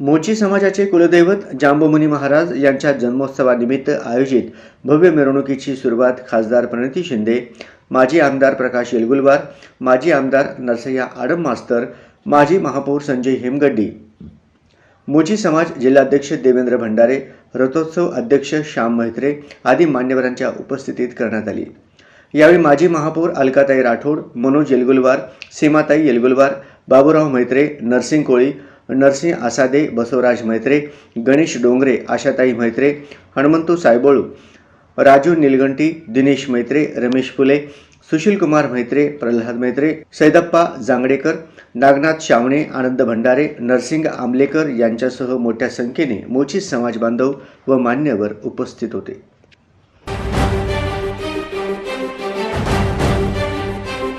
मोची समाजाचे कुलदैवत जांबुमुनी महाराज यांच्या जन्मोत्सवानिमित्त आयोजित भव्य मिरवणुकीची सुरुवात खासदार प्रणिती शिंदे, माजी आमदार प्रकाश येलगुलवार, माजी आमदार नरसय्या आडम मास्तर, माजी महापौर संजय हेमगड्डी, मोची समाज जिल्हाध्यक्ष देवेंद्र भंडारे, रथोत्सव अध्यक्ष श्याम म्हैत्रे आदी मान्यवरांच्या उपस्थितीत करण्यात आली। यावेळी माजी महापौर अलकाताई राठोड, मनोज येलगुलवार, सीमाताई येलगुलवार, बाबूराव म्हैत्रे, नरसिंग कोळी, नरसिंह आसादे, बसवराज म्हैत्रे, गणेश डोंगरे, आशाताई म्हैत्रे, हनुमंतू सायबळू, राजू निलगंटी, दिनेश म्हैत्रे, रमेश फुले, सुशील कुमार म्हैत्रे, प्रल्हाद म्हैत्रे, सैदप्पा जांगडेकर, नागनाथ शावणे, आनंद भंडारे, नरसिंग आमलेकर यांच्यासह मोठ्या संख्येने मोची समाज बांधव व मान्यवर उपस्थित होते।